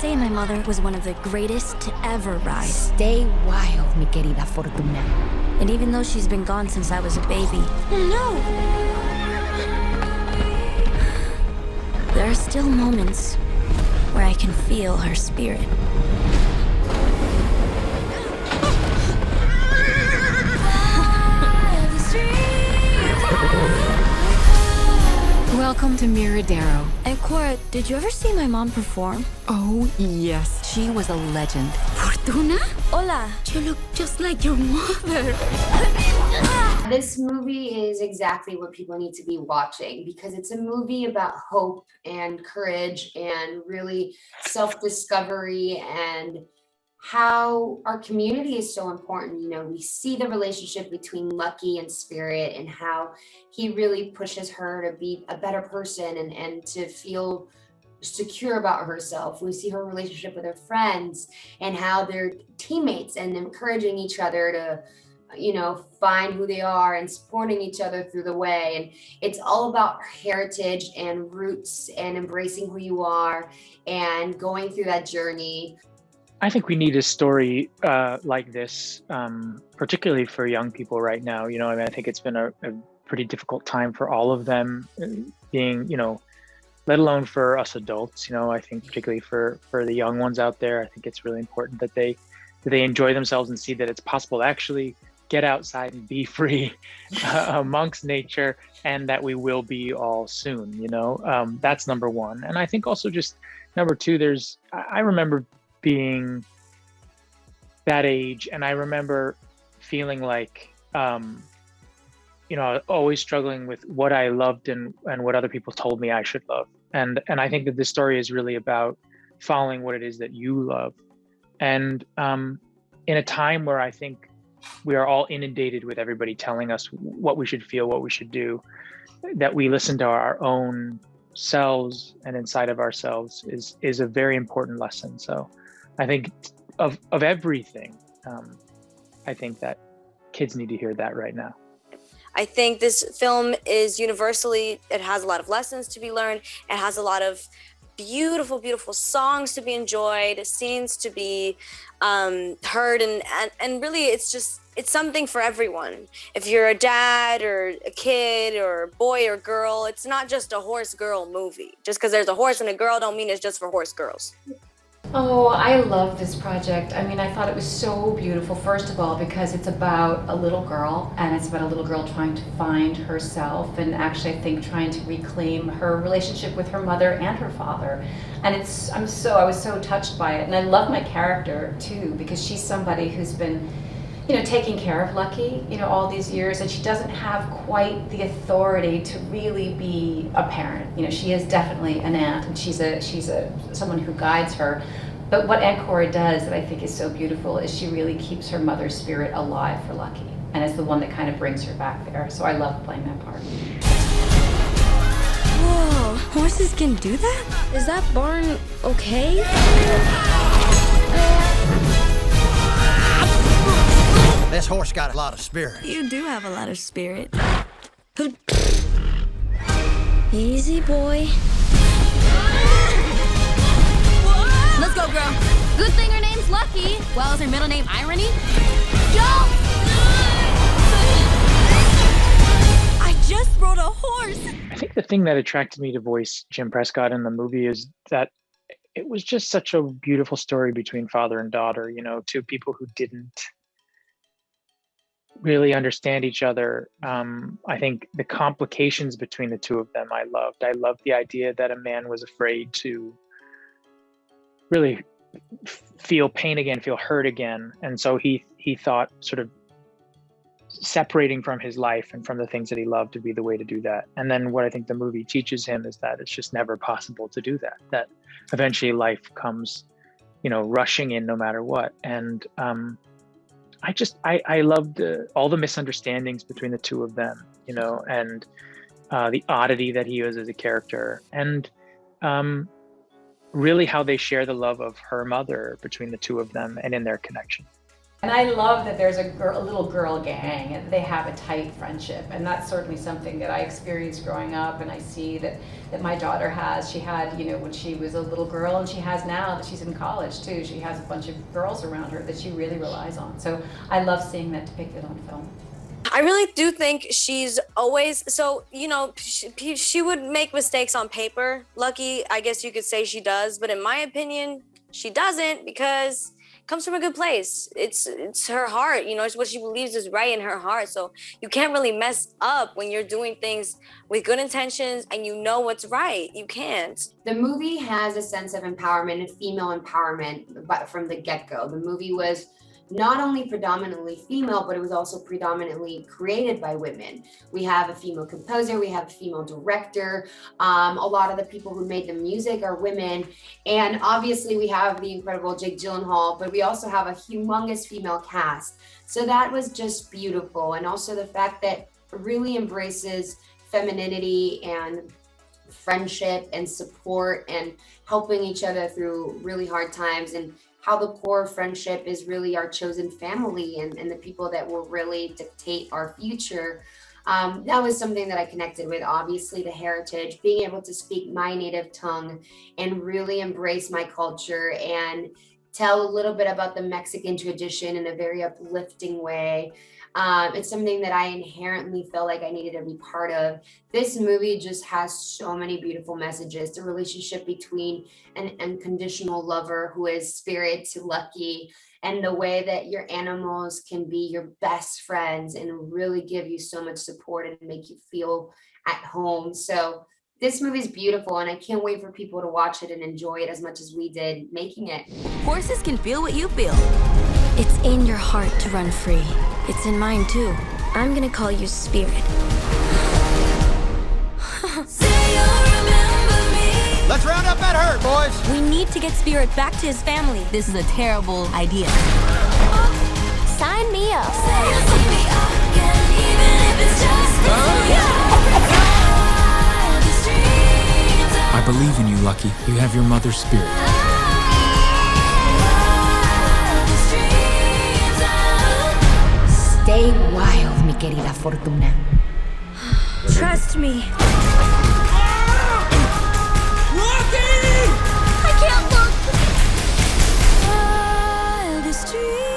say my mother was one of the greatest to ever ride. Stay wild, mi querida Fortuna. And even though she's been gone since I was a baby, No! there are still moments where I can feel her spirit. Welcome to Miradero. And Cora, did you ever see my mom perform? Oh, yes. She was a legend. Fortuna? Hola. You look just like your mother. This movie is exactly what people need to be watching because it's a movie about hope and courage and really self-discovery and how our community is so important. You know, we see the relationship between Lucky and Spirit and how he really pushes her to be a better person and to feel secure about herself. We see her relationship with her friends and how they're teammates and encouraging each other to, you know, find who they are and supporting each other through the way. And it's all about heritage and roots and embracing who you are and going through that journey. I think we need a story like this, particularly for young people right now. You know, I mean, I think it's been a pretty difficult time for all of them being, you know, let alone for us adults. You know, I think particularly for the young ones out there, I think it's really important that they enjoy themselves and see that it's possible to actually get outside and be free amongst nature, and that we will be all soon, you know. That's number one. And I think also just number two, I remember being that age, and I remember feeling like, you know, always struggling with what I loved and what other people told me I should love. And I think that this story is really about following what it is that you love. And in a time where I think we are all inundated with everybody telling us what we should feel, what we should do, that we listen to our own selves and inside of ourselves is a very important lesson. So I think of everything, I think that kids need to hear that right now. I think this film is universally, it has a lot of lessons to be learned. It has a lot of beautiful, beautiful songs to be enjoyed, scenes to be heard, and really it's something for everyone. If you're a dad or a kid or a boy or girl, it's not just a horse girl movie. Just because there's a horse and a girl don't mean it's just for horse girls. Oh, I love this project. I mean, I thought it was so beautiful, first of all, because it's about a little girl, and it's about a little girl trying to find herself, and actually, I think, trying to reclaim her relationship with her mother and her father. And I was so touched by it, and I love my character, too, because she's somebody who's been, you know, taking care of Lucky, you know, all these years, and she doesn't have quite the authority to really be a parent. You know, she is definitely an aunt, and she's someone who guides her. But what Aunt Cora does that I think is so beautiful is she really keeps her mother's spirit alive for Lucky, and is the one that kind of brings her back there. So I love playing that part. Whoa, horses can do that? Is that barn okay? This horse got a lot of spirit. You do have a lot of spirit. Easy, boy. Let's go, girl. Good thing her name's Lucky. Well, is her middle name Irony? Jump! I just rode a horse! I think the thing that attracted me to voice Jim Prescott in the movie is that it was just such a beautiful story between father and daughter, you know, two people who didn't really understand each other. I think the complications between the two of them I loved. I loved the idea that a man was afraid to really feel pain again, feel hurt again. And so he thought sort of separating from his life and from the things that he loved to be the way to do that. And then what I think the movie teaches him is that it's just never possible to do that eventually life comes, you know, rushing in no matter what. And I loved all the misunderstandings between the two of them, you know, and the oddity that he was as a character, and really how they share the love of her mother between the two of them and in their connection. And I love that there's a little girl gang and they have a tight friendship. And that's certainly something that I experienced growing up, and I see that my daughter has. She had, when she was a little girl, and she has now that she's in college too. She has a bunch of girls around her that she really relies on. So I love seeing that depicted on film. I really do think she's always, she would make mistakes on paper. Lucky, I guess you could say she does, but in my opinion, she doesn't, because it comes from a good place. It's her heart, it's what she believes is right in her heart. So you can't really mess up when you're doing things with good intentions and you know what's right. You can't. The movie has a sense of empowerment and female empowerment, but from the get-go. The movie was not only predominantly female, but it was also predominantly created by women. We have a female composer, we have a female director. A lot of the people who made the music are women. And obviously we have the incredible Jake Gyllenhaal, but we also have a humongous female cast. So that was just beautiful. And also the fact that it really embraces femininity and friendship and support and helping each other through really hard times, and how the core friendship is really our chosen family and the people that will really dictate our future. That was something that I connected with. Obviously the heritage, being able to speak my native tongue and really embrace my culture and tell a little bit about the Mexican tradition in a very uplifting way. It's something that I inherently felt like I needed to be part of. This movie just has so many beautiful messages. The relationship between an unconditional lover who is spirit to Lucky, and the way that your animals can be your best friends and really give you so much support and make you feel at home. So this movie is beautiful, and I can't wait for people to watch it and enjoy it as much as we did making it. Horses can feel what you feel. It's in your heart to run free. It's in mine too. I'm gonna call you Spirit. Let's round up that herd, boys. We need to get Spirit back to his family. This is a terrible idea. Sign me up. I believe in you, Lucky. You have your mother's spirit. Stay wild, mi querida Fortuna. Trust me. I can't look. Wildest dreams.